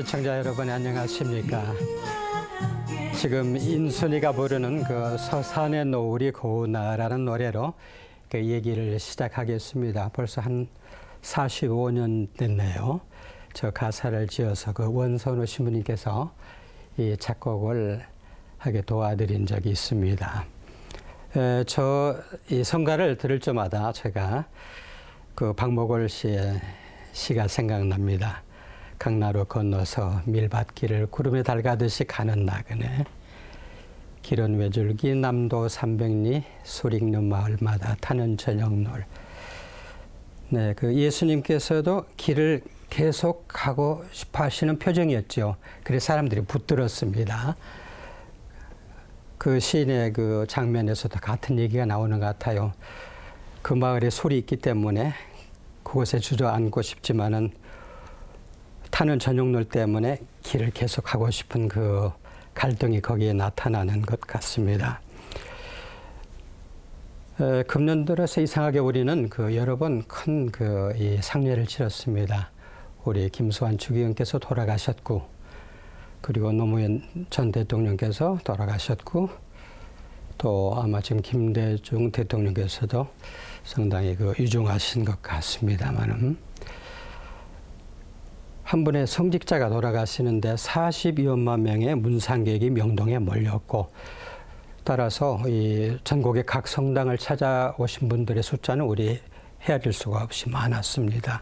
시청자 여러분 안녕하십니까? 지금 인순이가 부르는 그 서산의 노을이 고우나라는 노래로 그 얘기를 시작하겠습니다. 벌써 한 45년 됐네요. 저 가사를 지어서 그 원선우 신부님께서 이 작곡을 하게 도와드린 적이 있습니다. 저 이 성가를 들을 때마다 제가 그 박목월 씨의 시가 생각납니다. 강나루 건너서 밀밭길을 구름에 달가듯이 가는 나그네 길은 외줄기 남도 300리 소릭는 마을마다 타는 저녁놀. 네, 그 예수님께서도 길을 계속 가고 싶어 하시는 표정이었죠. 그래서 사람들이 붙들었습니다. 그 시인의 그 장면에서도 같은 얘기가 나오는 것 같아요. 그 마을에 소리 있기 때문에 그곳에 주저앉고 싶지만은 타는 저녁놀 때문에 길을 계속 가고 싶은 그 갈등이 거기에 나타나는 것 같습니다. 금년 들어서 이상하게 우리는 그 여러 번 큰 그 이 상례를 치렀습니다. 우리 김수환 주기원께서 돌아가셨고, 그리고 노무현 전 대통령께서 돌아가셨고, 또 아마 지금 김대중 대통령께서도 상당히 그 유중하신 것 같습니다만은 한 분의 성직자가 돌아가시는데 42여만 명의 문상객이 명동에 몰렸고, 따라서 이 전국의 각 성당을 찾아오신 분들의 숫자는 우리 헤아릴 수가 없이 많았습니다.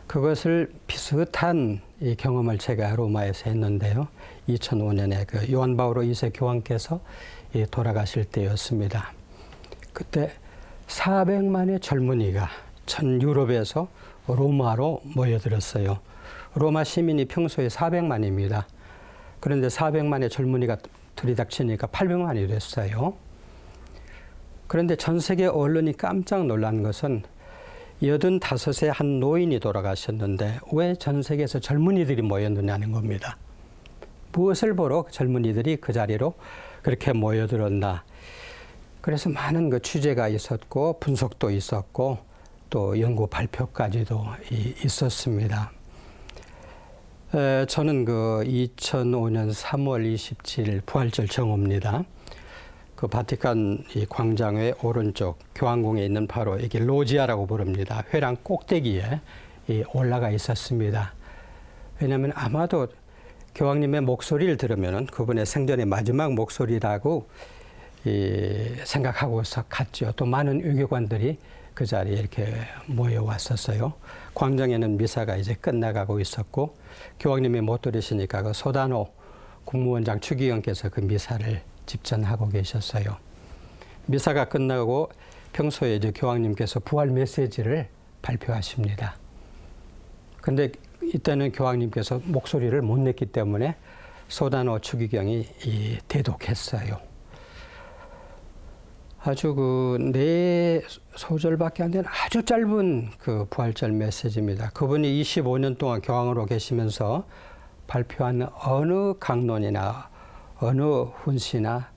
그것을 비슷한 이 경험을 제가 로마에서 했는데요. 2005년에 그 요한 바오로 2세 교황께서 돌아가실 때였습니다. 그때 400만의 젊은이가 전 유럽에서 로마로 모여들었어요. 로마 시민이 평소에 400만입니다. 그런데 400만의 젊은이가 들이닥치니까 800만이 됐어요. 그런데 전 세계 언론이 깜짝 놀란 것은 85세 한 노인이 돌아가셨는데 왜 전 세계에서 젊은이들이 모였느냐는 겁니다. 무엇을 보러 젊은이들이 그 자리로 그렇게 모여들었나. 그래서 많은 그 취재가 있었고 분석도 있었고 또 연구 발표까지도 있었습니다. 저는 그 2005년 3월 27일 부활절 정오입니다. 그 바티칸 이 광장의 오른쪽 교황궁에 있는 바로 이게 로지아라고 부릅니다. 회랑 꼭대기에 올라가 있었습니다. 왜냐하면 아마도 교황님의 목소리를 들으면 그분의 생전의 마지막 목소리라고 생각하고서 갔죠. 또 많은 외교관들이 그 자리에 이렇게 모여왔었어요. 광장에는 미사가 이제 끝나가고 있었고, 교황님이 못 들으시니까 그 소단호 국무원장 추기경께서 그 미사를 집전하고 계셨어요. 미사가 끝나고 평소에 이제 교황님께서 부활 메시지를 발표하십니다. 근데 이때는 교황님께서 목소리를 못 냈기 때문에 소단호 추기경이 대독했어요. 아주 그 4소절밖에 안 되는 아주 짧은 그 부활절 메시지입니다. 그분이 25년 동안 교황으로 계시면서 발표한 어느 강론이나 어느 훈시나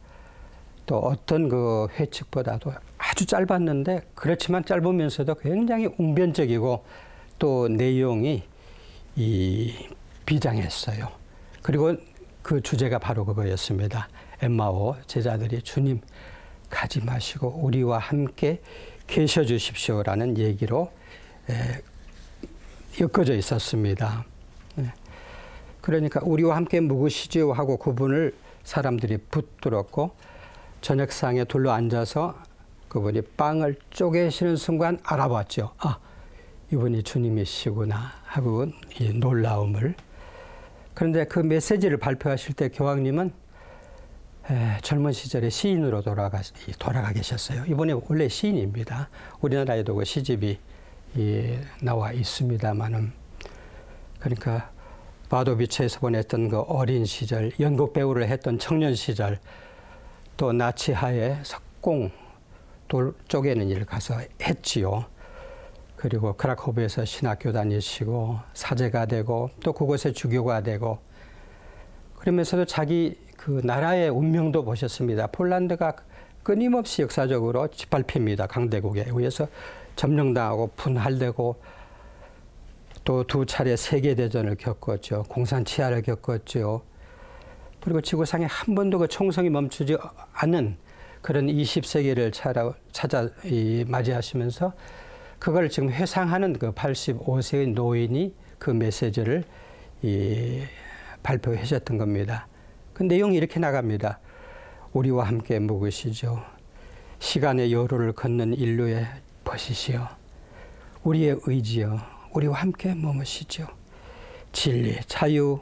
또 어떤 그 회칙보다도 아주 짧았는데, 그렇지만 짧으면서도 굉장히 웅변적이고 또 내용이 비장했어요. 그리고 그 주제가 바로 그거였습니다. 엠마오 제자들이 주님 가지 마시고 우리와 함께 계셔 주십시오라는 얘기로 엮어져 있었습니다. 그러니까 우리와 함께 묵으시지요 하고 그분을 사람들이 붙들었고, 저녁상에 둘러앉아서 그분이 빵을 쪼개시는 순간 알아봤죠. 아, 이분이 주님이시구나 하고 이 놀라움을. 그런데 그 메시지를 발표하실 때 교황님은 젊은 시절에 시인으로 돌아가 계셨어요. 이분이 원래 시인입니다. 우리나라에도 그 시집이 나와 있습니다만은, 그러니까 바도비체에서 보냈던 그 어린 시절, 연극 배우를 했던 청년 시절, 또 나치하에 석공 돌 쪼개는 일을 가서 했지요. 그리고 크라코브에서 신학교 다니시고 사제가 되고 또 그곳에 주교가 되고, 그러면서도 자기 그 나라의 운명도 보셨습니다. 폴란드가 끊임없이 역사적으로 짓밟힙니다. 강대국에 의해서 점령당하고 분할되고 또 두 차례 세계대전을 겪었죠. 공산치하를 겪었죠. 그리고 지구상에 한 번도 그 총성이 멈추지 않는 그런 20세기를 찾아 맞이하시면서 그걸 지금 회상하는 그 85세의 노인이 그 메시지를 발표하셨던 겁니다. 그 내용이 이렇게 나갑니다. 우리와 함께 묵으시죠. 시간의 여로를 걷는 인류의 벗이시여. 우리의 의지여. 우리와 함께 머무시죠. 진리, 자유,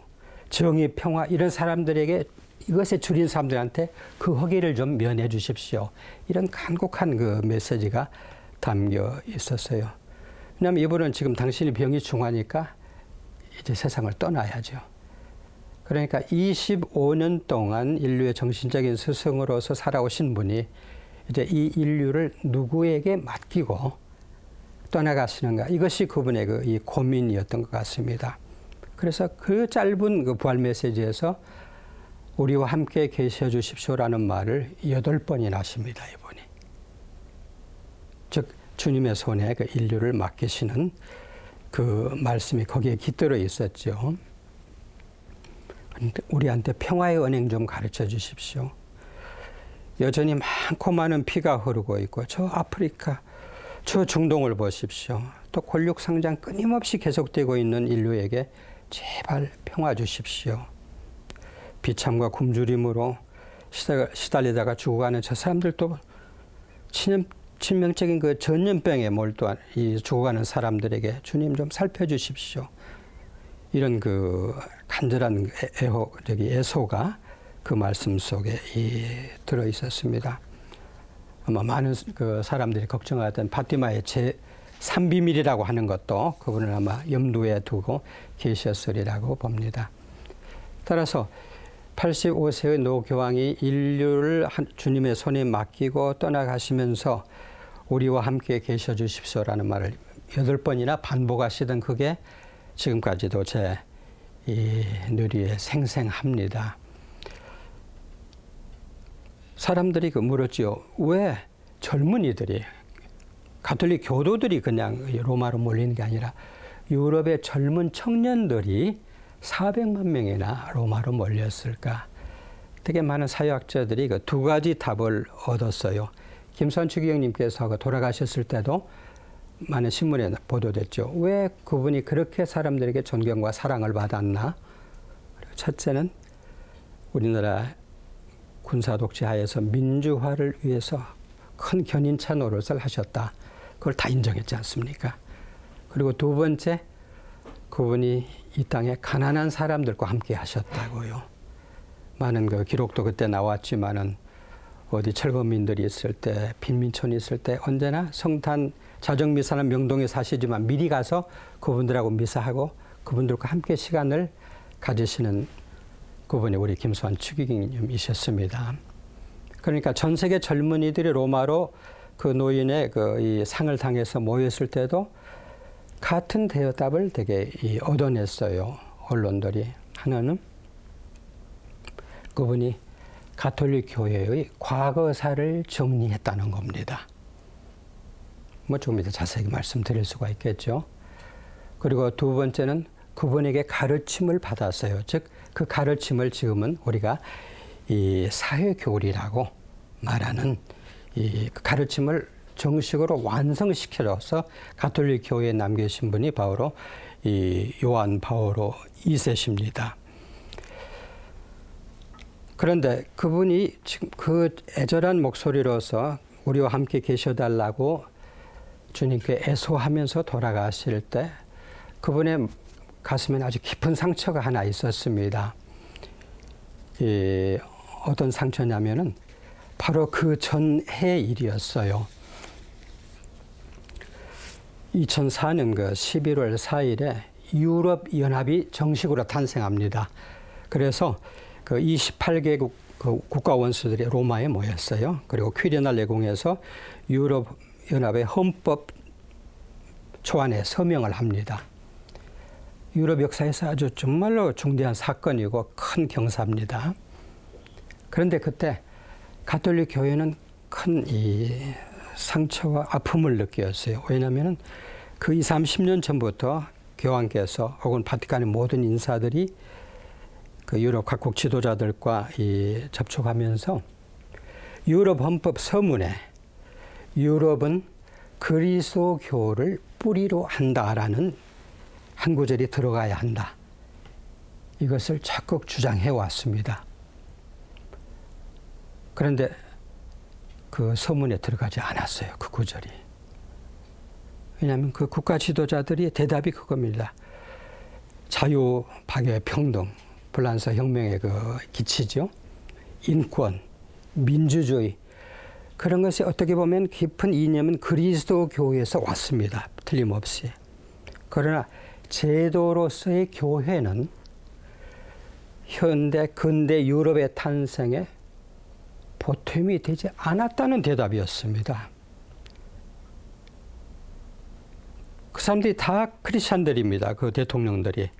정의, 평화 이런 사람들에게 이것에 줄인 사람들한테 그 허기를 좀 면해 주십시오. 이런 간곡한 그 메시지가 담겨 있었어요. 왜냐하면 이분은 지금 당신이 병이 중하니까 이제 세상을 떠나야죠. 그러니까 25년 동안 인류의 정신적인 스승으로서 살아오신 분이 이제 이 인류를 누구에게 맡기고 떠나가시는가. 이것이 그분의 이 고민이었던 것 같습니다. 그래서 그 짧은 그 부활 메시지에서 우리와 함께 계셔 주십시오라는 말을 8번이나 하십니다, 이분이. 즉, 주님의 손에 그 인류를 맡기시는 그 말씀이 거기에 깃들어 있었죠. 우리한테 평화의 은행 좀 가르쳐 주십시오. 여전히 많고 많은 피가 흐르고 있고, 저 아프리카, 저 중동을 보십시오. 또 권력 상장 끊임없이 계속되고 있는 인류에게 제발 평화 주십시오. 비참과 굶주림으로 시달리다가 죽어가는 저 사람들도 치명적인 그 전염병에 몰두한 죽어가는 사람들에게 주님 좀 살펴주십시오. 이런 그 간절한 애소가 그 말씀 속에 들어 있었습니다. 아마 많은 그 사람들이 걱정하던 바티마의 제3비밀이라고 하는 것도 그분을 아마 염두에 두고 계셨으리라고 봅니다. 따라서 85세의 노교황이 인류를 주님의 손에 맡기고 떠나가시면서 우리와 함께 계셔 주십시오라는 말을 8번이나 반복하시던 그게 지금까지도 제 뇌리에 생생합니다. 사람들이 물었지요. 왜 젊은이들이, 가톨릭 교도들이 그냥 로마로 몰리는 게 아니라 유럽의 젊은 청년들이 400만 명이나 로마로 몰렸을까? 되게 많은 사회학자들이 그 두 가지 답을 얻었어요. 김수환 추기경님께서 돌아가셨을 때도 많은 신문에 보도됐죠. 왜 그분이 그렇게 사람들에게 존경과 사랑을 받았나? 첫째는 우리나라 군사 독재 하에서 민주화를 위해서 큰 견인차 노릇을 하셨다. 그걸 다 인정했지 않습니까? 그리고 두 번째, 그분이 이 땅에 가난한 사람들과 함께 하셨다고요. 많은 그 기록도 그때 나왔지만은 어디 철거민들이 있을 때, 빈민촌이 있을 때 언제나 성탄 자정미사는 명동에 사시지만 미리 가서 그분들하고 미사하고 그분들과 함께 시간을 가지시는 그분이 우리 김수환 추기경님이셨습니다. 그러니까 전 세계 젊은이들이 로마로 그 노인의 이 상을 당해서 모였을 때도 같은 대답을 되게 얻어냈어요. 언론들이. 하나는 그분이 가톨릭 교회의 과거사를 정리했다는 겁니다. 뭐 조금 이따 자세히 말씀드릴 수가 있겠죠. 그리고 두 번째는 그분에게 가르침을 받았어요. 즉, 그 가르침을 지금은 우리가 이 사회교리라고 말하는 이 가르침을 정식으로 완성시켜서 가톨릭 교회에 남기신 분이 바로 이 요한 바오로 2세십니다. 그런데 그분이 지금 그 애절한 목소리로서 우리와 함께 계셔달라고 주님께 애소하면서 돌아가실 때 그분의 가슴에는 아주 깊은 상처가 하나 있었습니다. 어떤 상처냐면은 바로 그 전해의 일이었어요. 2004년 그 11월 4일에 유럽연합이 정식으로 탄생합니다. 그래서 그 28개국 그 국가 원수들이 로마에 모였어요. 그리고 퀴리날 내공에서 유럽연합의 헌법 초안에 서명을 합니다. 유럽 역사에서 아주 정말로 중대한 사건이고 큰 경사입니다. 그런데 그때 가톨릭 교회는 큰 이 상처와 아픔을 느꼈어요. 왜냐하면 그 20, 30년 전부터 교황께서 혹은 바티칸의 모든 인사들이 그 유럽 각국 지도자들과 접촉하면서 유럽 헌법 서문에 유럽은 그리스도교를 뿌리로 한다라는 한 구절이 들어가야 한다. 이것을 적극 주장해 왔습니다. 그런데 그 서문에 들어가지 않았어요. 그 구절이. 왜냐하면 그 국가 지도자들이 대답이 그겁니다. 자유, 박애, 평등, 프랑스 혁명의 그 기치죠. 인권, 민주주의. 그런 것이 어떻게 보면 깊은 이념은 그리스도교에서 왔습니다. 틀림없이. 그러나 제도로서의 교회는 현대, 근대 유럽의 탄생에 보탬이 되지 않았다는 대답이었습니다. 그 사람들이 다 크리스찬들입니다. 그 대통령들이.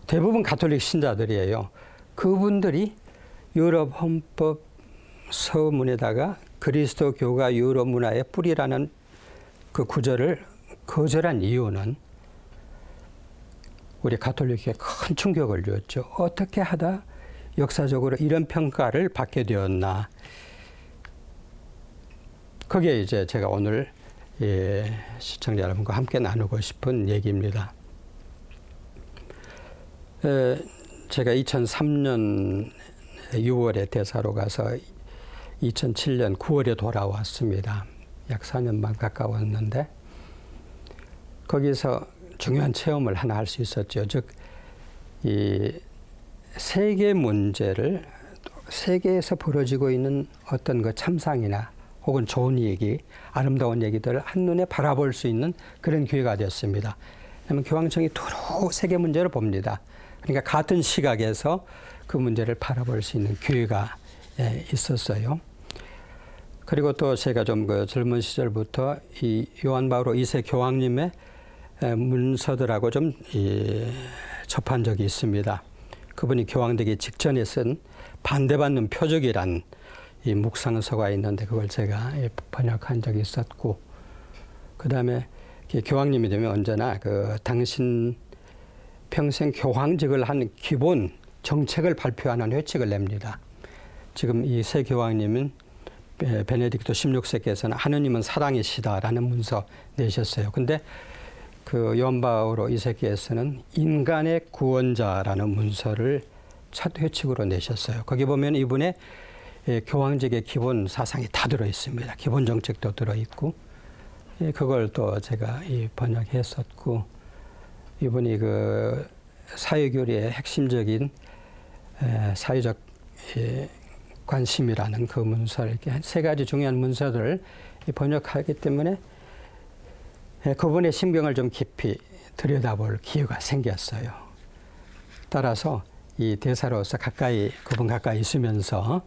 대부분 가톨릭 신자들이에요. 그분들이 유럽 헌법 서문에다가 그리스도교가 유럽 문화의 뿌리라는 그 구절을 거절한 이유는 우리 가톨릭에 큰 충격을 주었죠. 어떻게 하다 역사적으로 이런 평가를 받게 되었나. 그게 이제 제가 오늘 시청자 여러분과 함께 나누고 싶은 얘기입니다. 제가 2003년 6월에 대사로 가서 2007년 9월에 돌아왔습니다. 약 4년만 가까웠는데 거기서 중요한 체험을 하나 할 수 있었죠. 즉, 이 세계 문제를 세계에서 벌어지고 있는 어떤 그 참상이나 혹은 좋은 얘기, 아름다운 얘기들을 한눈에 바라볼 수 있는 그런 기회가 되었습니다. 왜냐하면 교황청이 두루 세계 문제를 봅니다. 그러니까 같은 시각에서 그 문제를 바라볼 수 있는 기회가 있었어요. 그리고 또 제가 좀 그 젊은 시절부터 이 요한 바오로 2세 교황님의 문서들하고 좀 접한 적이 있습니다. 그분이 교황되기 직전에 쓴 반대받는 표적이란 이 묵상서가 있는데 그걸 제가 번역한 적이 있었고, 그 다음에 교황님이 되면 언제나 그 당신 평생 교황직을 한 기본 정책을 발표하는 회칙을 냅니다. 지금 이 새 교황님은 베네딕토 16세께서는 하느님은 사랑이시다라는 문서 내셨어요. 근데 그 요한 바오로 2세께서는 인간의 구원자라는 문서를 첫 회칙으로 내셨어요. 거기 보면 이분의 교황직의 기본 사상이 다 들어 있습니다. 기본 정책도 들어 있고, 그걸 또 제가 번역했었고, 이분이 그 사회교리의 핵심적인 사회적 관심이라는 그 문서를 이렇게 한 세 가지 중요한 문서들을 번역하기 때문에 그분의 심경을 좀 깊이 들여다볼 기회가 생겼어요. 따라서 이 대사로서 그분 가까이 있으면서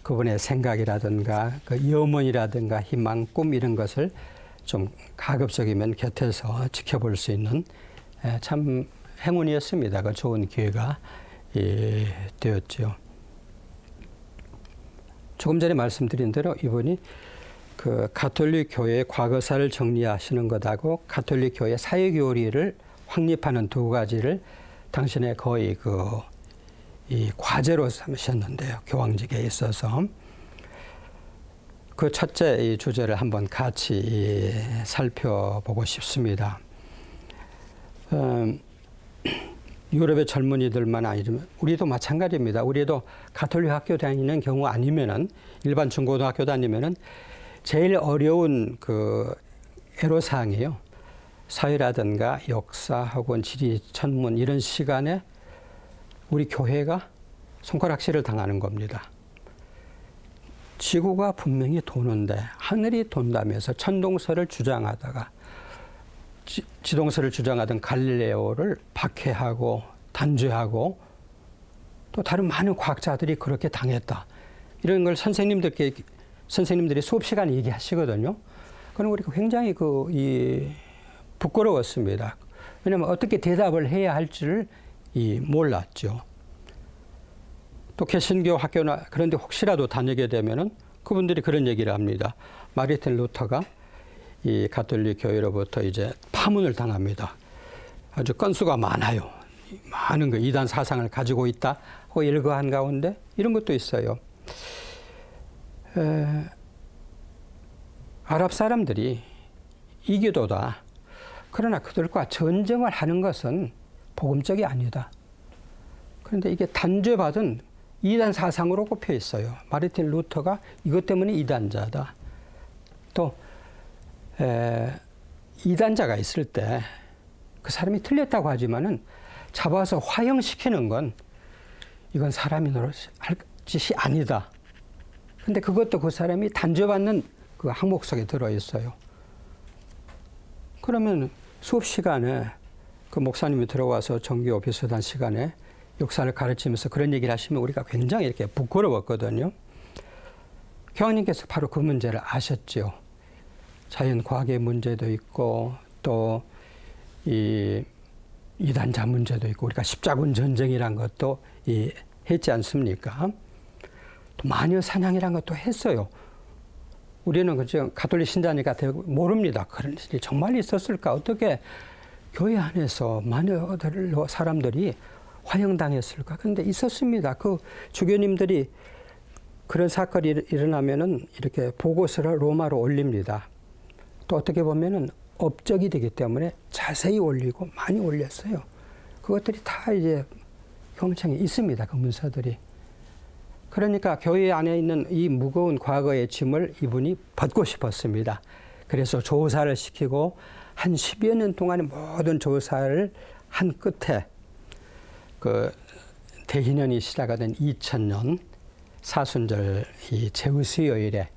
그분의 생각이라든가 그 염원이라든가 희망, 꿈 이런 것을 좀 가급적이면 곁에서 지켜볼 수 있는 참 행운이었습니다. 그 좋은 기회가 되었죠. 조금 전에 말씀드린 대로 이분이 그 가톨릭 교회의 과거사를 정리하시는 것하고 가톨릭 교회 사회교리를 확립하는 두 가지를 당신의 거의 이 과제로 삼으셨는데요. 교황직에 있어서. 그 첫째 이 주제를 한번 같이 살펴보고 싶습니다. 유럽의 젊은이들만 아니지만 우리도 마찬가지입니다. 우리도 가톨릭 학교 다니는 경우 아니면은 일반 중고등학교 다니면은 제일 어려운 그 애로사항이에요. 사회라든가 역사 혹은 지리, 천문 이런 시간에 우리 교회가 손가락질을 당하는 겁니다. 지구가 분명히 도는데 하늘이 돈다면서 천동설을 주장하다가 지동설을 주장하던 갈릴레오를 박해하고 단죄하고 또 다른 많은 과학자들이 그렇게 당했다. 이런 걸 선생님들이 수업 시간에 얘기하시거든요. 그럼 우리가 굉장히 부끄러웠습니다. 왜냐하면 어떻게 대답을 해야 할지를 몰랐죠. 또 개신교 학교나 그런데 혹시라도 다니게 되면은 그분들이 그런 얘기를 합니다. 마르틴 루터가 이 가톨릭 교회로부터 이제 파문을 당합니다. 아주 건수가 많아요. 많은 그 이단 사상을 가지고 있다 하고 일거한 가운데 이런 것도 있어요. 아랍 사람들이 이교도다. 그러나 그들과 전쟁을 하는 것은 복음적이 아니다. 그런데 이게 단죄받은 이단 사상으로 꼽혀 있어요. 마르틴 루터가 이것 때문에 이단자다. 또 이단자가 있을 때 그 사람이 틀렸다고 하지만은 잡아서 화형시키는 건 이건 사람이 할 짓이 아니다. 근데 그것도 그 사람이 단죄받는 그 항목 속에 들어있어요. 그러면 수업 시간에 그 목사님이 들어와서 정규 비슷한 시간에 역사를 가르치면서 그런 얘기를 하시면 우리가 굉장히 이렇게 부끄러웠거든요. 교황님께서 바로 그 문제를 아셨죠. 자연과학의 문제도 있고 또 이 이단자 문제도 있고 우리가 십자군 전쟁이란 것도 했지 않습니까? 또 마녀 사냥이란 것도 했어요. 우리는 그저 가톨릭 신자니까 모릅니다. 그런 일이 정말 있었을까? 어떻게 교회 안에서 마녀들로 사람들이 화형당했을까? 그런데 있었습니다. 그 주교님들이 그런 사건이 일어나면은 이렇게 보고서를 로마로 올립니다. 또 어떻게 보면은 업적이 되기 때문에 자세히 올리고 많이 올렸어요. 그것들이 다 이제 경청에 있습니다. 그 문서들이. 그러니까 교회 안에 있는 이 무거운 과거의 짐을 이분이 벗고 싶었습니다. 그래서 조사를 시키고 한 10여 년 동안의 모든 조사를 한 끝에 그 대희년이 시작하던 2000년 사순절 이 제우스요일에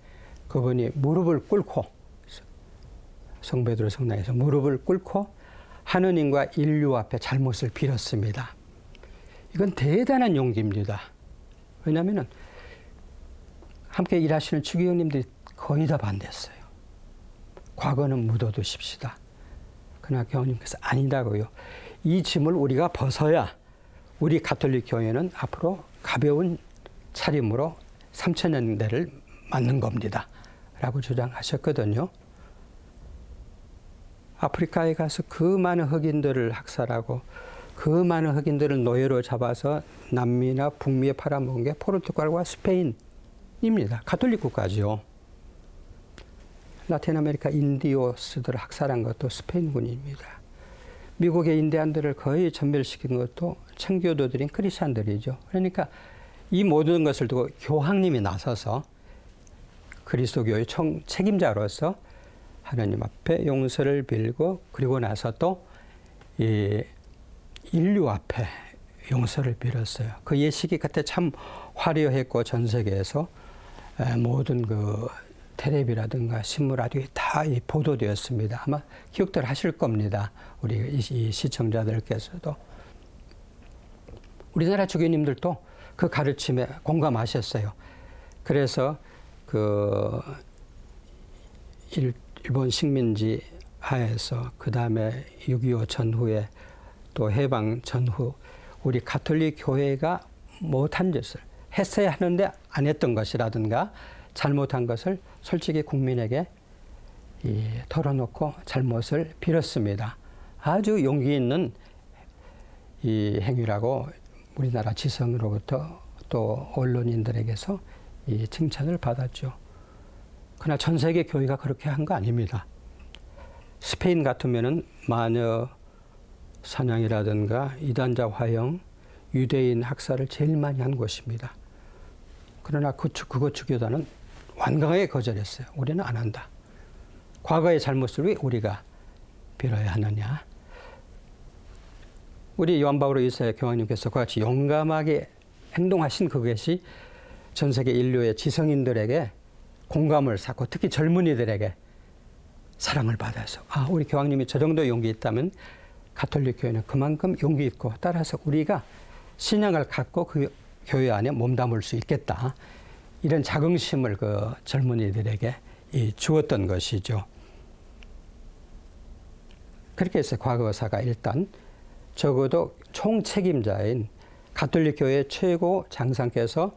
그분이 무릎을 꿇고 성베드로 성당에서 무릎을 꿇고 하느님과 인류 앞에 잘못을 빌었습니다. 이건 대단한 용기입니다. 왜냐하면 함께 일하시는 주교님들이 거의 다 반대했어요. 과거는 묻어두십시다. 그러나 교황님께서 아니다고요. 이 짐을 우리가 벗어야 우리 가톨릭 교회는 앞으로 가벼운 차림으로 3000년대를 맞는 겁니다. 라고 주장하셨거든요. 아프리카에 가서 그 많은 흑인들을 학살하고 그 많은 흑인들을 노예로 잡아서 남미나 북미에 팔아먹은 게 포르투갈과 스페인입니다. 가톨릭 국가죠. 라틴 아메리카 인디오스들을 학살한 것도 스페인군입니다. 미국의 인디안들을 거의 전멸시킨 것도 청교도들인 크리스찬들이죠. 그러니까 이 모든 것을 두고 교황님이 나서서 그리스도교의 책임자로서 하나님 앞에 용서를 빌고 그리고 나서 또 이 인류 앞에 용서를 빌었어요. 그 예식이 그때 참 화려했고 전 세계에서 모든 그 텔레비라든가 신문 라디오에 다 보도되었습니다. 아마 기억들 하실 겁니다. 우리 이 시청자들께서도. 우리나라 주교님들도 그 가르침에 공감하셨어요. 그래서 그 일본 식민지 하에서 그 다음에 6.25 전후에 또 해방 전후 우리 가톨릭 교회가 못한 짓을 했어야 하는데 안 했던 것이라든가 잘못한 것을 솔직히 국민에게 털어놓고 잘못을 빌었습니다. 아주 용기 있는 이 행위라고 우리나라 지성으로부터 또 언론인들에게서 이 칭찬을 받았죠. 그러나 전 세계 교회가 그렇게 한 거 아닙니다. 스페인 같으면은 마녀 사냥이라든가 이단자 화형, 유대인 학살을 제일 많이 한 곳입니다. 그러나 그것 주교단은 완강하게 거절했어요. 우리는 안 한다. 과거의 잘못을 왜 우리가 빌어야 하느냐. 우리 요한 바오로 2세 교황님께서 그같이 용감하게 행동하신 그것이 전 세계 인류의 지성인들에게 공감을 샀고 특히 젊은이들에게 사랑을 받아서 우리 교황님이 저 정도 용기 있다면 가톨릭 교회는 그만큼 용기 있고 따라서 우리가 신앙을 갖고 그 교회 안에 몸담을 수 있겠다. 이런 자긍심을 그 젊은이들에게 주었던 것이죠. 그렇게 해서 과거사가 일단 적어도 총책임자인 가톨릭 교회의 최고 장상께서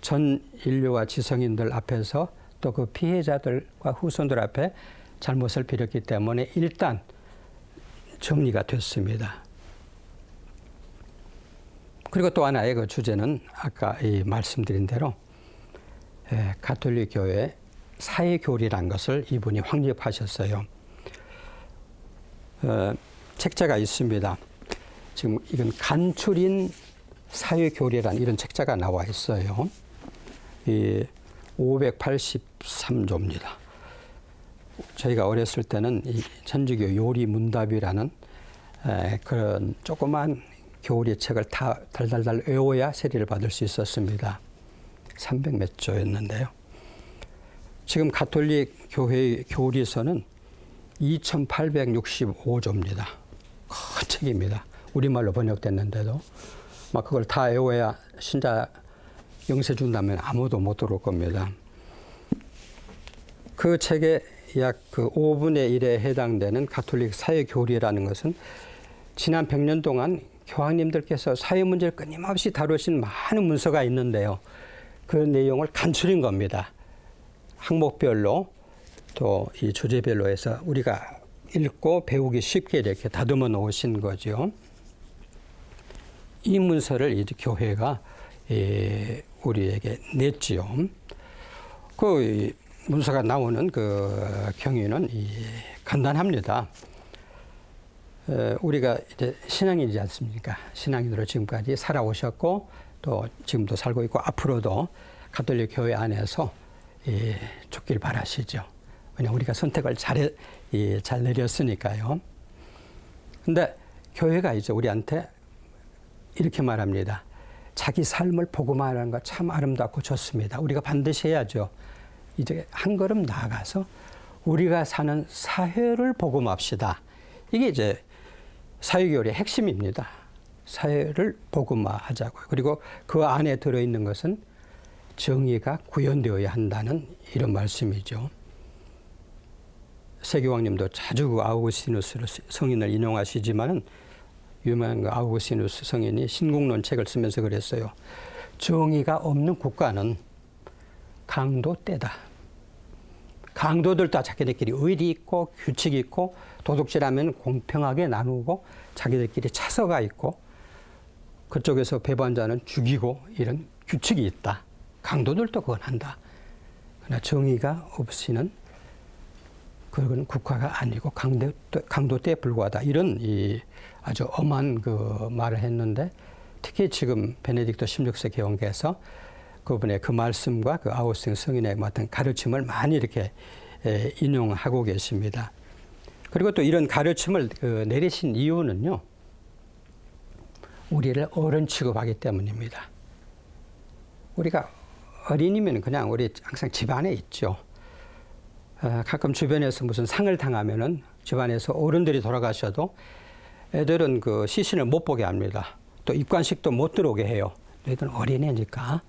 전 인류와 지성인들 앞에서 또 그 피해자들과 후손들 앞에 잘못을 빌었기 때문에 일단 정리가 됐습니다. 그리고 또 하나의 그 주제는 아까 말씀드린 대로 가톨릭 교회 사회교리라는 것을 이분이 확립하셨어요. 책자가 있습니다. 지금 이건 간추린 사회교리라는 이런 책자가 나와 있어요. 583조입니다. 저희가 어렸을 때는 이 천주교 요리문답이라는 그런 조그만 교리 책을 다 달달달 외워야 세리를 받을 수 있었습니다. 300몇 조였는데요. 지금 가톨릭 교회의 교리서는 2865조입니다. 큰 책입니다. 우리말로 번역됐는데도 막 그걸 다 외워야 신자 영세 준다면 아무도 못 들어올 겁니다. 그 책의 약 그 5분의 1에 해당되는 가톨릭 사회 교리라는 것은 지난 100년 동안 교황님들께서 사회 문제를 끊임없이 다루신 많은 문서가 있는데요. 그 내용을 간추린 겁니다. 항목별로 또 이 주제별로 해서 우리가 읽고 배우기 쉽게 이렇게 다듬어 놓으신 거죠. 이 문서를 이제 교회가 우리에게 냈지요. 그 문서가 나오는 그 경위는 간단합니다. 우리가 이제 신앙인이지 않습니까? 신앙인으로 지금까지 살아오셨고 또 지금도 살고 있고 앞으로도 가톨릭 교회 안에서 죽길 바라시죠. 왜냐하면 우리가 선택을 잘 내렸으니까요. 근데 교회가 이제 우리한테 이렇게 말합니다. 자기 삶을 복음화하는 거 참 아름답고 좋습니다. 우리가 반드시 해야죠. 이제 한 걸음 나아가서 우리가 사는 사회를 복음합시다. 이게 이제 사회교리의 핵심입니다. 사회를 복음화하자고요. 그리고 그 안에 들어있는 것은 정의가 구현되어야 한다는 이런 말씀이죠. 세교황님도 자주 아우구스티누스 성인을 인용하시지만은 유명한 아우구스티누스 성인이 신국론 책을 쓰면서 그랬어요. 정의가 없는 국가는 강도떼다. 강도들 다 자기들끼리 의리 있고 규칙이 있고 도둑질하면 공평하게 나누고 자기들끼리 차서가 있고 그쪽에서 배반자는 죽이고 이런 규칙이 있다. 강도들도 그건 한다. 그러나 정의가 없이는 그건 국가가 아니고 강도떼에 불과하다. 이런 아주 엄한 그 말을 했는데 특히 지금 베네딕토 16세 교황께서 그분의 그 말씀과 그 아우구스틴 성인의 어떤 가르침을 많이 이렇게 인용하고 계십니다. 그리고 또 이런 가르침을 내리신 이유는요, 우리를 어른 취급하기 때문입니다. 우리가 어린이면 그냥 우리 항상 집안에 있죠. 가끔 주변에서 무슨 상을 당하면은 집안에서 어른들이 돌아가셔도 애들은 그 시신을 못 보게 합니다. 또 입관식도 못 들어오게 해요. 애들은 어린애니까.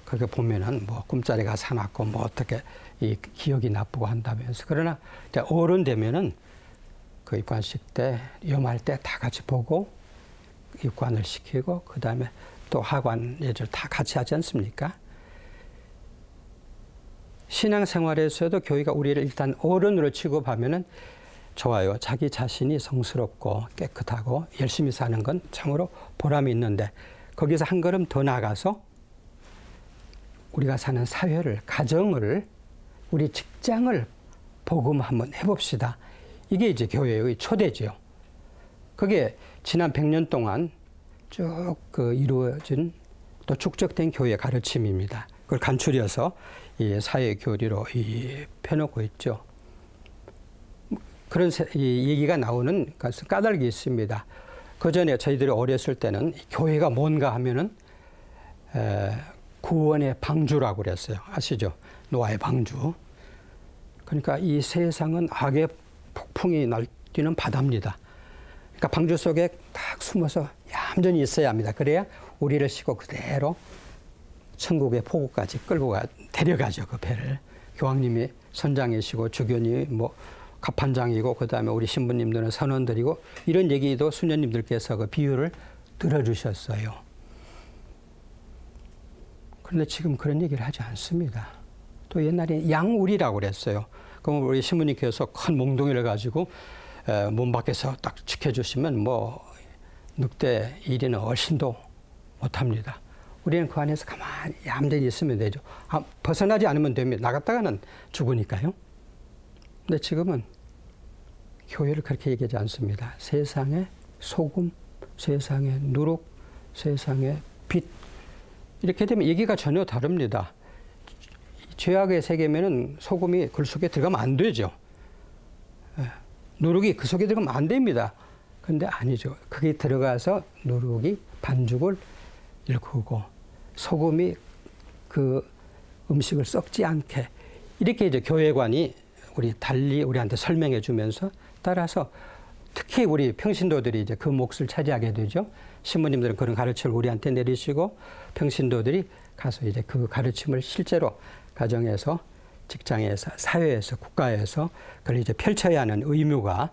그렇게 보면은 뭐 꿈자리가 사납고 뭐 어떻게 이 기억이 나쁘고 한다면서. 그러나 이제 어른 되면은 그 입관식 때, 염할 때 다 같이 보고 입관을 시키고 그 다음에 또 하관 예절 다 같이 하지 않습니까? 신앙생활에서도 교회가 우리를 일단 어른으로 취급하면은 좋아요. 자기 자신이 성스럽고 깨끗하고 열심히 사는 건 참으로 보람이 있는데 거기서 한 걸음 더 나아가서 우리가 사는 사회를, 가정을, 우리 직장을 복음 한번 해봅시다. 이게 이제 교회의 초대죠. 그게 지난 100년 동안 쭉 이루어진 또 축적된 교회 가르침입니다. 그걸 간추려서 이 사회 교리로 펴놓고 있죠. 그런 얘기가 나오는 것은 까닭이 있습니다. 그 전에 저희들이 어렸을 때는 교회가 뭔가 하면은 구원의 방주라고 그랬어요. 아시죠? 노아의 방주. 그러니까 이 세상은 악의 폭풍이 날뛰는 바다입니다. 그러니까 방주 속에 딱 숨어서 얌전히 있어야 합니다. 그래야 우리를 싣고 그대로 천국의 포구까지 끌고 데려가죠. 그 배를. 교황님이 선장이시고 주교님이 뭐 갑판장이고 그다음에 우리 신부님들은 선원들이고 이런 얘기도 수녀님들께서 그 비유를 들어주셨어요. 그런데 지금 그런 얘기를 하지 않습니다. 또 옛날에 양우리라고 그랬어요. 그럼 우리 신부님께서 큰 몽둥이를 가지고 문 밖에서 딱 지켜주시면 뭐 늑대 1위는 얼씬도 못합니다. 우리는 그 안에서 가만히 얌전히 있으면 되죠. 벗어나지 않으면 됩니다. 나갔다가는 죽으니까요. 근데 지금은 교회를 그렇게 얘기하지 않습니다. 세상의 소금, 세상의 누룩, 세상의 빛. 이렇게 되면 얘기가 전혀 다릅니다. 죄악의 세계면은 소금이 그 속에 들어가면 안 되죠. 누룩이 그 속에 들어가면 안 됩니다. 근데 아니죠. 그게 들어가서 누룩이 반죽을 일구고 소금이 그 음식을 썩지 않게 이렇게 이제 교회관이 달리 우리한테 설명해 주면서 따라서 특히 우리 평신도들이 이제 그 몫을 차지하게 되죠. 신부님들은 그런 가르침을 우리한테 내리시고 평신도들이 가서 이제 그 가르침을 실제로 가정에서, 직장에서, 사회에서, 국가에서 그걸 이제 펼쳐야 하는 의무가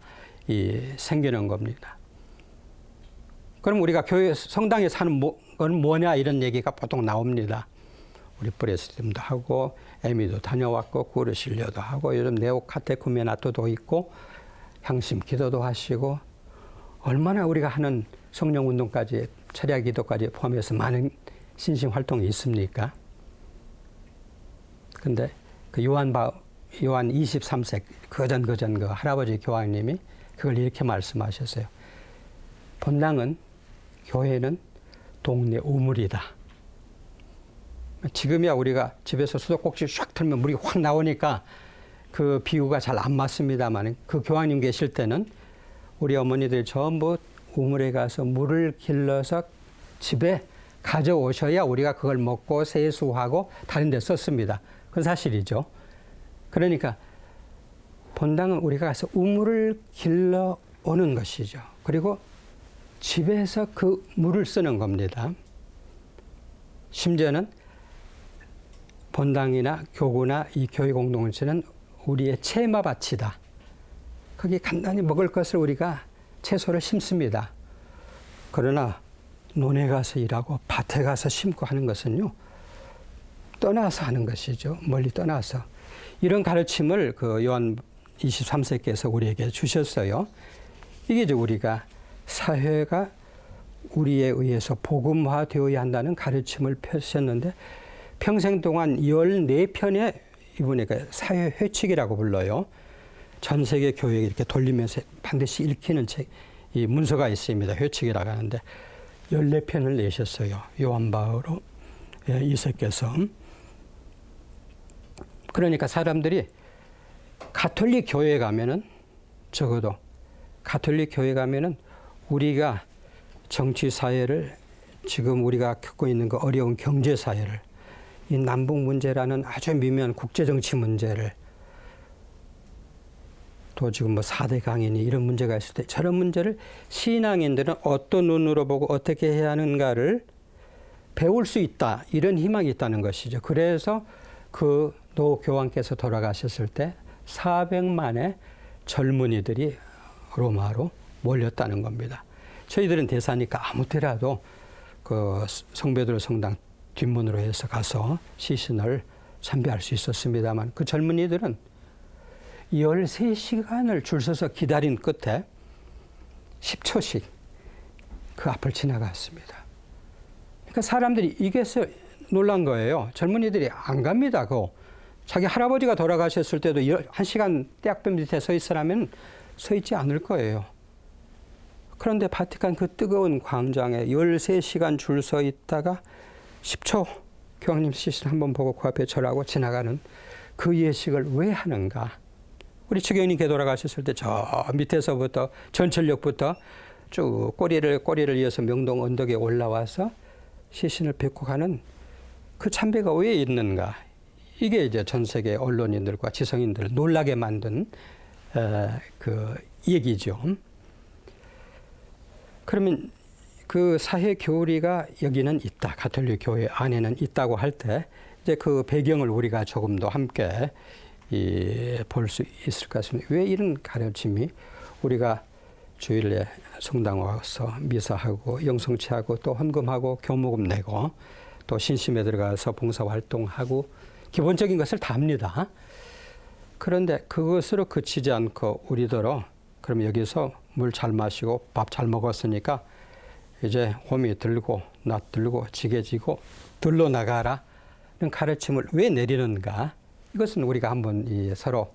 생기는 겁니다. 그럼 우리가 교회 성당에 사는 건 뭐냐 이런 얘기가 보통 나옵니다. 우리 프레스팀도 하고 에미도 다녀왔고 구르실려도 하고 요즘 네오카테쿠메나토도 있고 향심 기도도 하시고 얼마나 우리가 하는 성령 운동까지 철야 기도까지 포함해서 많은 신심 활동이 있습니까? 근데 그 요한 23세 그전 그 할아버지 교황님이 그걸 이렇게 말씀하셨어요. 본당은 교회는 동네 우물이다. 지금이야 우리가 집에서 수도꼭지 샥 틀면 물이 확 나오니까 그 비유가 잘 안 맞습니다만 그 교황님 계실 때는 우리 어머니들 전부 우물에 가서 물을 길러서 집에 가져오셔야 우리가 그걸 먹고 세수하고 다른 데 썼습니다. 그건 사실이죠. 그러니까 본당은 우리가 가서 우물을 길러 오는 것이죠. 그리고 집에서 그 물을 쓰는 겁니다. 심지어는 본당이나 교구나 이 교회 공동체는 우리의 채마밭이다. 거기 간단히 먹을 것을 우리가 채소를 심습니다. 그러나 논에 가서 일하고 밭에 가서 심고 하는 것은요, 떠나서 하는 것이죠. 멀리 떠나서. 이런 가르침을 그 요한 23세께서 우리에게 주셨어요. 이게 이제 우리가 사회가 우리에 의해서 복음화되어야 한다는 가르침을 펴셨는데 평생 동안 14편의 이분의 사회 회칙이라고 불러요. 전 세계 교회에 이렇게 돌리면서 반드시 읽히는 책, 이 문서가 있습니다. 회칙이라고 하는데 14편을 내셨어요. 요한 바오로 2세께서. 그러니까 사람들이 가톨릭 교회에 가면은 적어도 가톨릭 교회에 가면은 우리가 정치 사회를 지금 우리가 겪고 있는 그 어려운 경제 사회를 이 남북 문제라는 아주 미묘한 국제 정치 문제를 또 지금 뭐 4대 강인이 이런 문제가 있을 때 저런 문제를 신앙인들은 어떤 눈으로 보고 어떻게 해야 하는가를 배울 수 있다. 이런 희망이 있다는 것이죠. 그래서 그 노 교황께서 돌아가셨을 때 400만의 젊은이들이 로마로 몰렸다는 겁니다. 저희들은 대사니까 아무 때라도 그 성베드로 성당 뒷문으로 해서 가서 시신을 참배할 수 있었습니다만 그 젊은이들은 13시간을 줄 서서 기다린 끝에 10초씩 그 앞을 지나갔습니다. 그러니까 사람들이 이게서 놀란 거예요. 젊은이들이 안 갑니다. 자기 할아버지가 돌아가셨을 때도 1시간 떼약볕 밑에 서 있으라면 서 있지 않을 거예요. 그런데 바티칸 그 뜨거운 광장에 13시간 줄 서 있다가 10초 교황님 시신 한번 보고 그 앞에 절하고 지나가는 그 예식을 왜 하는가? 우리 추경님께 돌아가셨을 때 저 밑에서부터 전철역부터 쭉 꼬리를 이어서 명동 언덕에 올라와서 시신을 뵙고 가는 그 참배가 왜 있는가? 이게 이제 전 세계 언론인들과 지성인들을 놀라게 만든 그 얘기죠. 그러면 그 사회 교리가 여기는 있다. 가톨릭 교회 안에는 있다고 할 때 이제 그 배경을 우리가 조금 더 함께 볼 수 있을 것 같습니다. 왜 이런 가르침이 우리가 주일에 성당 와서 미사하고 영성체하고 또 헌금하고 교무금 내고 또 신심에 들어가서 봉사활동하고 기본적인 것을 다 합니다. 그런데 그것으로 그치지 않고 우리더러 그럼 여기서 물 잘 마시고 밥 잘 먹었으니까 이제 호미 들고 낫 들고 지게 지고 들러 나가라는 가르침을 왜 내리는가? 이것은 우리가 한번 서로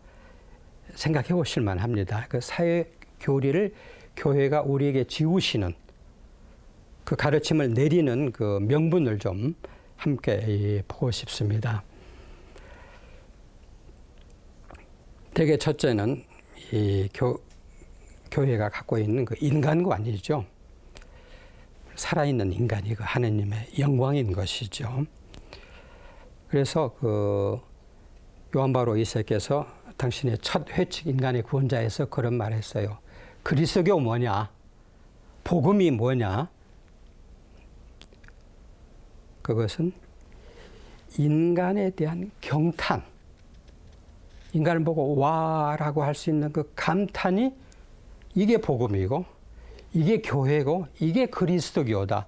생각해 보실 만합니다. 그 사회 교리를 교회가 우리에게 지우시는 그 가르침을 내리는 그 명분을 좀 함께 보고 싶습니다. 대개 첫째는 이 교회가 갖고 있는 그 인간관이죠. 살아있는 인간이 그 하느님의 영광인 것이죠. 그래서 그 요한 바오로 2세께서 당신의 첫 회칙 인간의 구원자에서 그런 말했어요. 그리스도교 뭐냐? 복음이 뭐냐? 그것은 인간에 대한 경탄, 인간을 보고 와라고 할 수 있는 그 감탄이 이게 복음이고 이게 교회고 이게 그리스도교다.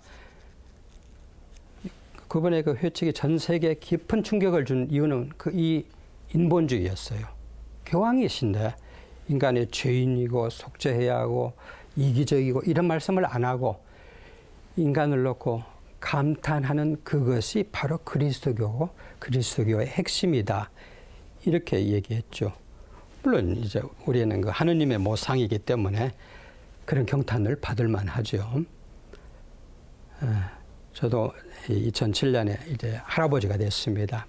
그분의 그 회칙이 전 세계에 깊은 충격을 준 이유는 이 인본주의였어요. 교황이신데 인간의 죄인이고 속죄해야 하고 이기적이고 이런 말씀을 안 하고 인간을 놓고 감탄하는 그것이 바로 그리스도교고 그리스도교의 핵심이다. 이렇게 얘기했죠. 물론 이제 우리는 그 하느님의 모상이기 때문에 그런 경탄을 받을 만하죠. 저도 2007년에 이제 할아버지가 됐습니다.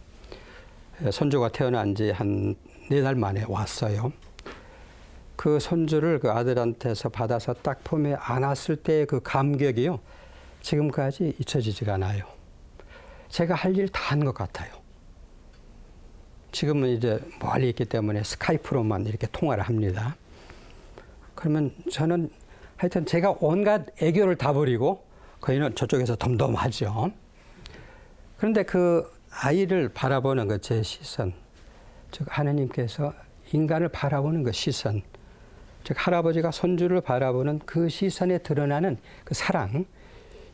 손주가 태어난 지 한 4달 만에 왔어요. 그 손주를 그 아들한테서 받아서 딱 품에 안았을 때의 그 감격이요. 지금까지 잊혀지지가 않아요. 제가 할 일 다 한 것 같아요. 지금은 이제 멀리 있기 때문에 스카이프로만 이렇게 통화를 합니다. 그러면 저는 하여튼 제가 온갖 애교를 다 버리고 거기는 저쪽에서 덤덤하죠. 그런데 그 아이를 바라보는 그 제 시선, 즉 하느님께서 인간을 바라보는 그 시선, 즉 할아버지가 손주를 바라보는 그 시선에 드러나는 그 사랑,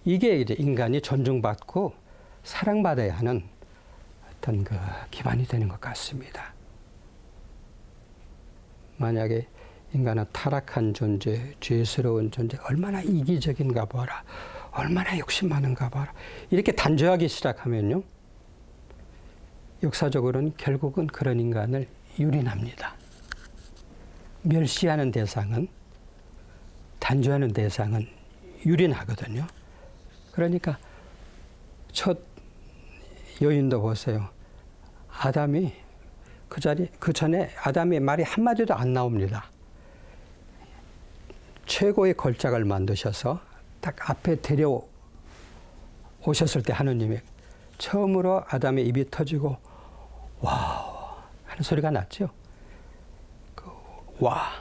이게 이제 인간이 존중받고 사랑받아야 하는 어떤 그 기반이 되는 것 같습니다. 만약에 인간은 타락한 존재, 죄스러운 존재, 얼마나 이기적인가 봐라, 얼마나 욕심 많은가 봐라, 이렇게 단죄하기 시작하면요, 역사적으로는 결국은 그런 인간을 유린합니다. 멸시하는 대상은, 단죄하는 대상은 유린하거든요. 그러니까 첫 여인도 보세요. 아담이 그 전에 아담의 말이 한마디도 안 나옵니다. 최고의 걸작을 만드셔서 딱 앞에 데려오셨을 때 하느님이 처음으로 아담의 입이 터지고 와우 하는 소리가 났죠. 와,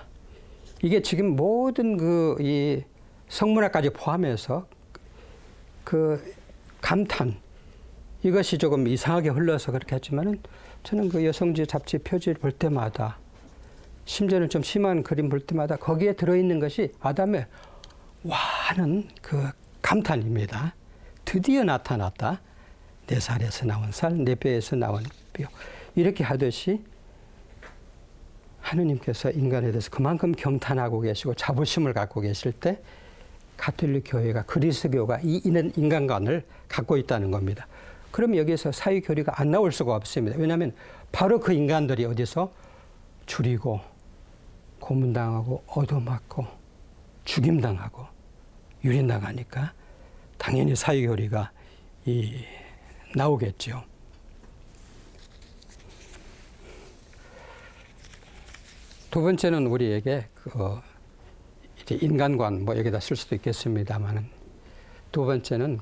이게 지금 모든 이 성문화까지 포함해서 그 감탄, 이것이 조금 이상하게 흘러서 그렇게 했지만은 저는 그 여성지 잡지 표지를 볼 때마다, 심지어는 좀 심한 그림 볼 때마다 거기에 들어있는 것이 아담의 와 하는 그 감탄입니다. 드디어 나타났다. 내 살에서 나온 살, 내 뼈에서 나온 뼈. 이렇게 하듯이 하느님께서 인간에 대해서 그만큼 경탄하고 계시고 자부심을 갖고 계실 때 가톨릭 교회가, 그리스도교가 이 인간관을 갖고 있다는 겁니다. 그럼 여기서 사회교리가 안 나올 수가 없습니다. 왜냐하면 바로 그 인간들이 어디서 줄이고 고문당하고 얻어맞고 죽임당하고 유린당하니까 당연히 사회교리가 나오겠죠. 두 번째는 우리에게 이제 인간관 여기다 쓸 수도 있겠습니다만은, 두 번째는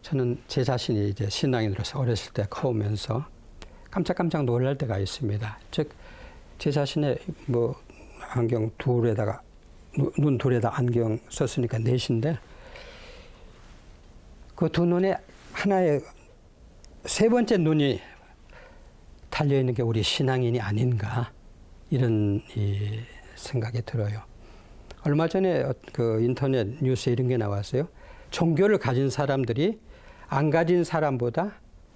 저는 제 자신이 이제 신앙인으로서 어렸을 때 커오면서 깜짝깜짝 놀랄 때가 있습니다. 즉, 제 자신의 안경 둘에다가, 눈 둘에다 안경 썼으니까 넷인데, 그 두 눈에 하나의 세 번째 눈이 달려있는 게 우리 신앙인이 아닌가, 이런 생각이 들어요. 얼마 전에 그 인터넷 뉴스에 이런 게 나왔어요. 종교를 가진 사람들이 안 가진 사람보다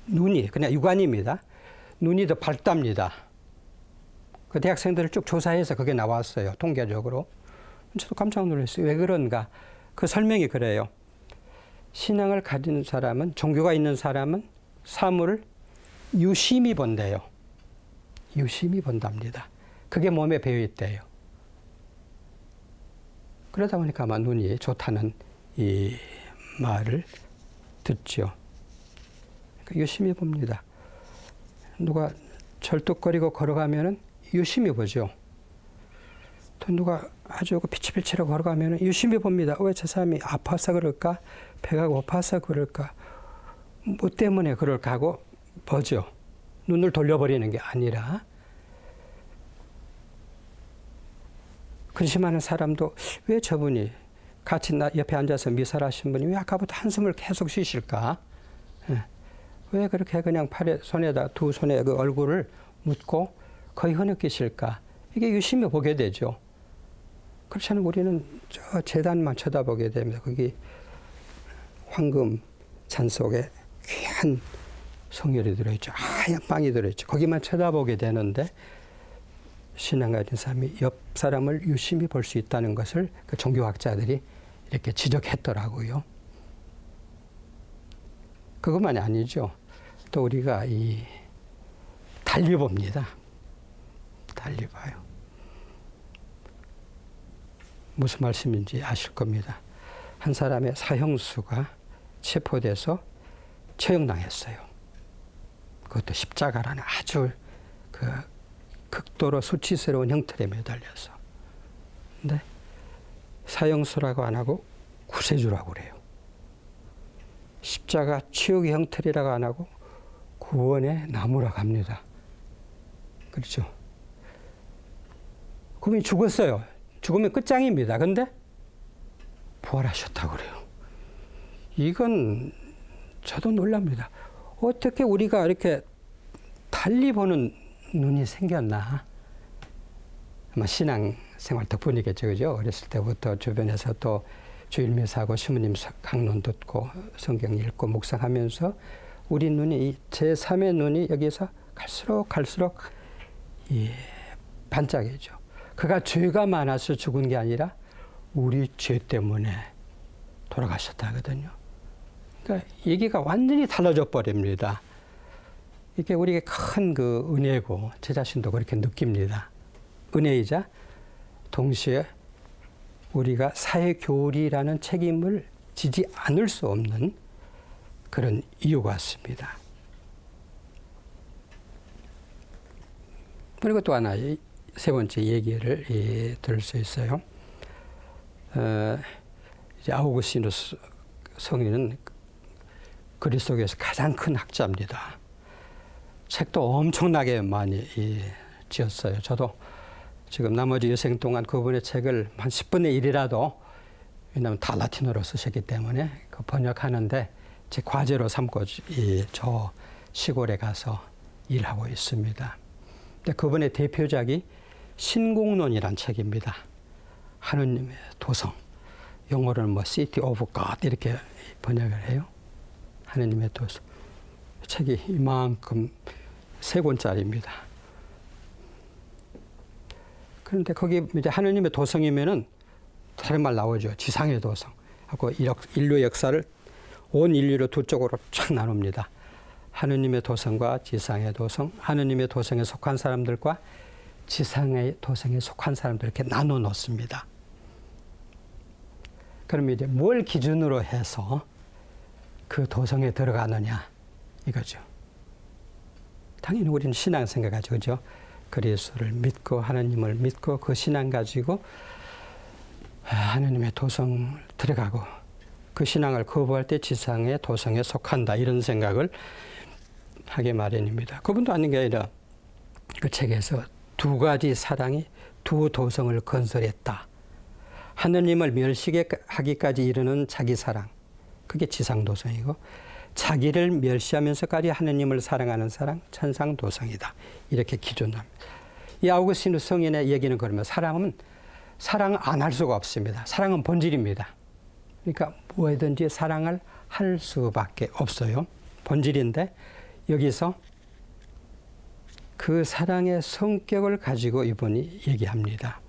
눈이, 그냥 육안입니다. 눈이 더 밝답니다. 그 대학생들을 쭉 조사해서 그게 나왔어요. 통계적으로. 저도 깜짝 놀랐어요. 왜 그런가? 그 설명이 그래요. 신앙을 가진 사람은, 종교가 있는 사람은 사물을 유심히 본대요. 유심히 본답니다. 그게 몸에 배어 있대요. 그러다 보니까 아마 눈이 좋다는 이 말을 듣죠. 그러니까 유심히 봅니다. 누가 절뚝거리고 걸어가면은 유심히 보죠. 또 누가 아주 피치피치하고 걸어가면은 유심히 봅니다. 왜 저 사람이 아파서 그럴까? 배가 고파서 그럴까? 뭐 때문에 그럴까 하고 보죠. 눈을 돌려버리는 게 아니라. 근심하는 사람도 왜 저분이 같이 나 옆에 앉아서 미사를 하신 분이 왜 아까부터 한숨을 계속 쉬실까? 왜 그렇게 그냥 손에다 두 손에 그 얼굴을 묻고 거의 흐느끼실까? 이게 유심히 보게 되죠. 그렇지 않으면 우리는 저 재단만 쳐다보게 됩니다. 거기 황금 잔 속에 귀한 성혈이 들어있죠. 하얀 빵이 들어있죠. 거기만 쳐다보게 되는데 신앙 가진 사람이 옆 사람을 유심히 볼 수 있다는 것을 그 종교학자들이 이렇게 지적했더라고요. 그것만이 아니죠. 또 우리가 이 달리 봅니다. 달리 봐요. 무슨 말씀인지 아실 겁니다. 한 사람의 사형수가 체포돼서 처형당했어요. 그것도 십자가라는 아주 그 극도로 수치스러운 형틀에 매달려서. 근데 사형수라고 안 하고 구세주라고 그래요. 십자가 치욕의 형틀이라고 안 하고 구원의 나무라고 합니다. 그렇죠? 그분이 죽었어요. 죽으면 끝장입니다. 근데 부활하셨다고 그래요. 이건 저도 놀랍니다. 어떻게 우리가 이렇게 달리 보는 눈이 생겼나? 아마 신앙생활 덕분이겠죠. 그죠? 어렸을 때부터 주변에서 또 주일미사하고 신부님 강론 듣고 성경 읽고 묵상하면서 우리 눈이 이 제3의 눈이 여기서 갈수록 반짝이죠. 그가 죄가 많아서 죽은 게 아니라 우리 죄 때문에 돌아가셨다 하거든요. 그러니까 얘기가 완전히 달라져 버립니다. 이게 우리에게 큰 그 은혜고 제 자신도 그렇게 느낍니다. 은혜이자 동시에 우리가 사회교리라는 책임을 지지 않을 수 없는 그런 이유 같습니다. 그리고 또 하나 세 번째 얘기를 들을 수 있어요. 이제 아우구스티누스 성인은 그리스도교에서 가장 큰 학자입니다. 책도 엄청나게 많이 지었어요. 저도 지금 나머지 여생 동안 그분의 책을 한 10분의 1이라도, 왜냐하면 다 라틴어로 쓰셨기 때문에 그 번역하는데 제 과제로 삼고 저 시골에 가서 일하고 있습니다. 근데 그분의 대표작이 신공론이란 책입니다. 하느님의 도성. 영어로는 뭐 City of God 이렇게 번역을 해요. 하느님의 도성. 책이 이만큼 3권짜리입니다. 그런데 거기 이제 하느님의 도성이면은 다른 말 나오죠. 지상의 도성. 하고 인류 역사를 온 인류를 두 쪽으로 쫙 나눕니다. 하느님의 도성과 지상의 도성, 하느님의 도성에 속한 사람들과 지상의 도성에 속한 사람들 이렇게 나눠 놓습니다. 그러면 이제 뭘 기준으로 해서 그 도성에 들어가느냐 이거죠. 당연히 우리는 신앙 생각하죠. 그죠? 그리스도를 믿고 하나님을 믿고 그 신앙 가지고 하나님의 도성 들어가고 그 신앙을 거부할 때 지상의 도성에 속한다 이런 생각을 하게 마련입니다. 그분도 아닌 게 아니라 그 책에서 두 가지 사랑이 두 도성을 건설했다. 하느님을 멸시하기까지 이르는 자기 사랑. 그게 지상도성이고 자기를 멸시하면서까지 하느님을 사랑하는 사랑, 천상도성이다. 이렇게 기준합니다. 이 아우구스티누스 성인의 얘기는 그러면 사랑은 사랑 안 할 수가 없습니다. 사랑은 본질입니다. 그러니까 뭐든지 사랑을 할 수밖에 없어요. 본질인데 여기서 그 사랑의 성격을 가지고 이분이 얘기합니다.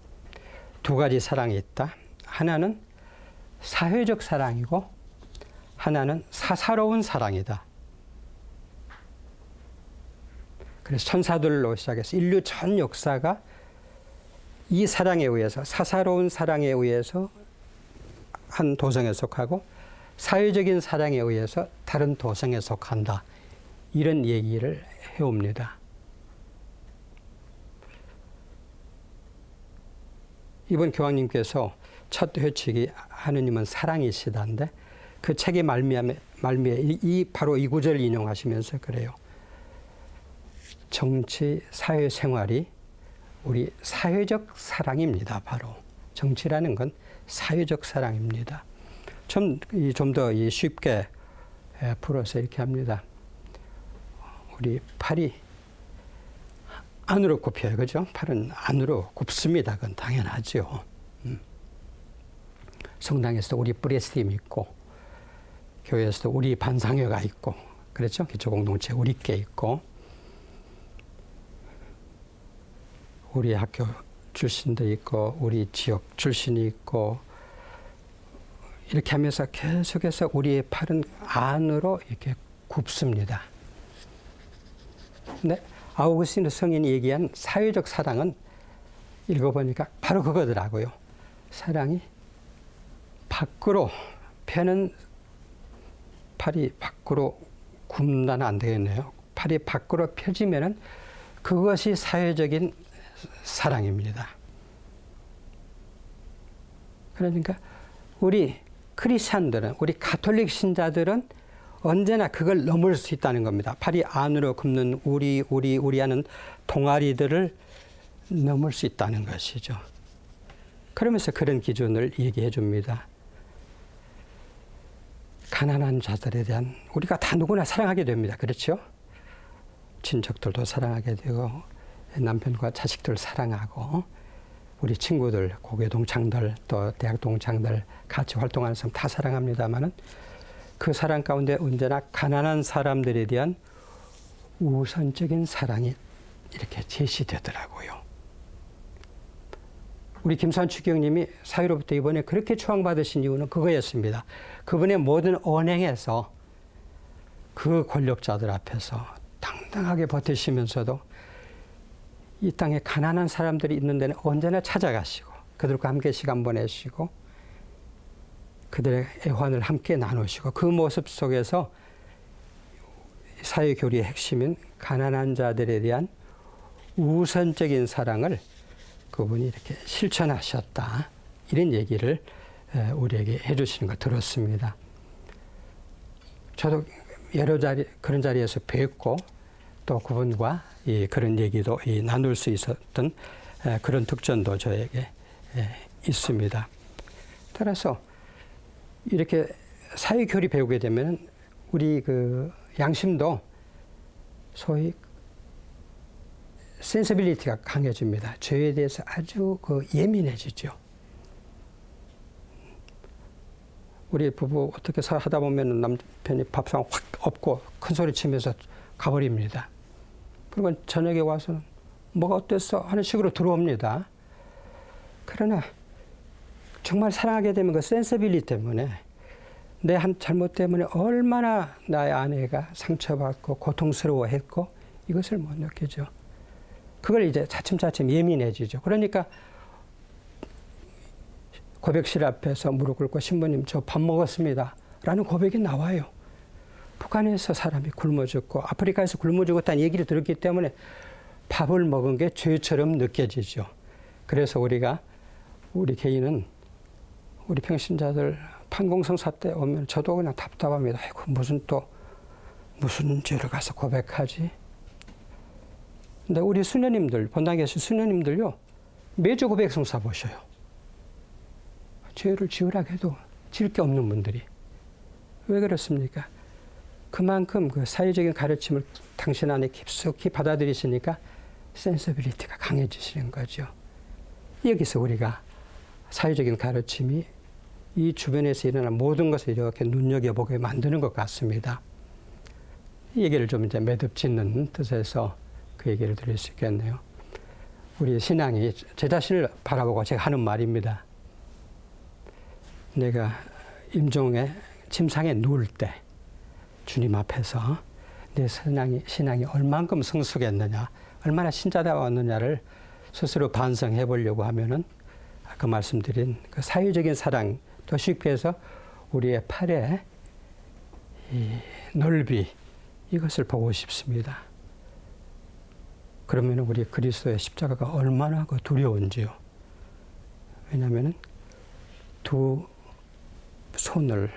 두 가지 사랑이 있다. 하나는 사회적 사랑이고 하나는 사사로운 사랑이다. 그래서 천사들로 시작해서 인류 전 역사가 이 사랑에 의해서, 사사로운 사랑에 의해서 한 도성에 속하고 사회적인 사랑에 의해서 다른 도성에 속한다. 이런 얘기를 해옵니다. 이번 교황님께서 첫 회칙이 하느님은 사랑이시다인데 그 책의 말미에 바로 이 구절을 인용하시면서 그래요. 정치, 사회생활이 우리 사회적 사랑입니다. 바로 정치라는 건 사회적 사랑입니다. 좀 더 쉽게 풀어서 이렇게 합니다. 우리 팔이 안으로 굽혀요. 그죠? 팔은 안으로 굽습니다. 그건 당연하죠. 성당에서도 우리 브레스팀이 있고, 교회에서도 우리 반상회가 있고, 그렇죠? 기초공동체 우리께 있고, 우리 학교 출신도 있고, 우리 지역 출신이 있고, 이렇게 하면서 계속해서 우리의 팔은 안으로 이렇게 굽습니다. 근데 아우구스티누 성인이 얘기한 사회적 사랑은 읽어보니까 바로 그거더라고요. 사랑이 밖으로 펴는 팔이 밖으로 굽는다는 안 되겠네요. 팔이 밖으로 펴지면은 그것이 사회적인 사랑입니다. 그러니까 우리 크리스찬들은, 우리 가톨릭 신자들은 언제나 그걸 넘을 수 있다는 겁니다. 팔이 안으로 굽는 우리 하는 동아리들을 넘을 수 있다는 것이죠. 그러면서 그런 기준을 얘기해 줍니다. 가난한 자들에 대한, 우리가 다 누구나 사랑하게 됩니다. 그렇죠? 친척들도 사랑하게 되고, 남편과 자식들 사랑하고, 우리 친구들, 고교 동창들, 또 대학 동창들 같이 활동하는 사람 다 사랑합니다만은 그 사랑 가운데 언제나 가난한 사람들에 대한 우선적인 사랑이 이렇게 제시되더라고요. 우리 김수환 추기경님이 사회로부터 이번에 그렇게 추앙받으신 이유는 그거였습니다. 그분의 모든 언행에서 그 권력자들 앞에서 당당하게 버티시면서도 이 땅에 가난한 사람들이 있는 데는 언제나 찾아가시고 그들과 함께 시간 보내시고 그들의 애환을 함께 나누시고 그 모습 속에서 사회교리의 핵심인 가난한 자들에 대한 우선적인 사랑을 그분이 이렇게 실천하셨다. 이런 얘기를 우리에게 해주시는 걸 들었습니다. 저도 여러 그런 자리에서 뵙고 또 그분과 그런 얘기도 나눌 수 있었던 그런 특전도 저에게 있습니다. 따라서 이렇게 사회교리 배우게 되면 우리 그 양심도 소위 센서빌리티가 강해집니다. 죄에 대해서 아주 예민해지죠. 우리 부부 어떻게 하다 보면 남편이 밥상 확 엎고 큰 소리 치면서 가버립니다. 그러면 저녁에 와서는 뭐가 어땠어? 하는 식으로 들어옵니다. 그러나 정말 사랑하게 되면 그 센서빌리티 때문에 내 한 잘못 때문에 얼마나 나의 아내가 상처받고 고통스러워했고 이것을 못 느끼죠. 그걸 이제 차츰차츰 예민해지죠. 그러니까 고백실 앞에서 무릎 꿇고 신부님 저 밥 먹었습니다. 라는 고백이 나와요. 북한에서 사람이 굶어 죽고 아프리카에서 굶어 죽었다는 얘기를 들었기 때문에 밥을 먹은 게 죄처럼 느껴지죠. 그래서 우리 개인은 우리 평신자들 판공성사 때 오면 저도 그냥 답답합니다. 아이고 무슨 죄를 가서 고백하지? 근데 우리 수녀님들, 본당에 계신 수녀님들요, 매주 고백성사 보셔요. 죄를 지으라고 해도 지을 게 없는 분들이. 왜 그렇습니까? 그만큼 그 사회적인 가르침을 당신 안에 깊숙이 받아들이시니까 센서빌리티가 강해지시는 거죠. 여기서 우리가 사회적인 가르침이 이 주변에서 일어나는 모든 것을 이렇게 눈여겨보게 만드는 것 같습니다. 이 얘기를 좀 이제 매듭 짓는 뜻에서 그 얘기를 드릴 수 있겠네요. 우리 신앙이 제 자신을 바라보고 제가 하는 말입니다. 내가 임종의 침상에 누울 때 주님 앞에서 내 신앙이 얼만큼 성숙했느냐, 얼마나 신자다웠느냐를 스스로 반성해 보려고 하면은 아까 말씀드린 그 사회적인 사랑, 또 쉽게 해서 우리의 팔의 이 넓이, 이것을 보고 싶습니다. 그러면 우리 그리스도의 십자가가 얼마나 그 두려운지요. 왜냐하면 두 손을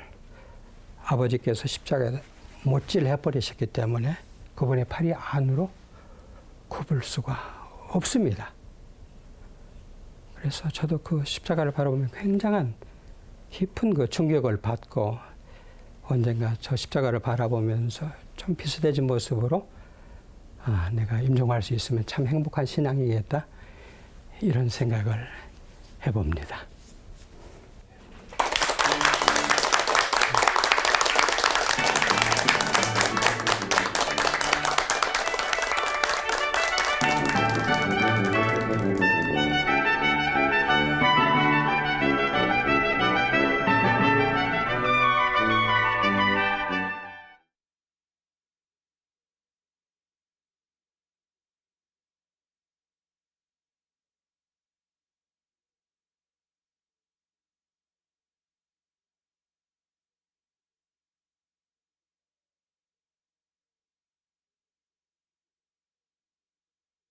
아버지께서 십자가에 못질해 버리셨기 때문에 그분의 팔이 안으로 굽을 수가 없습니다. 그래서 저도 그 십자가를 바라보면 굉장한 깊은 그 충격을 받고 언젠가 저 십자가를 바라보면서 좀 비슷해진 모습으로 내가 임종할 수 있으면 참 행복한 신앙이겠다, 이런 생각을 해봅니다.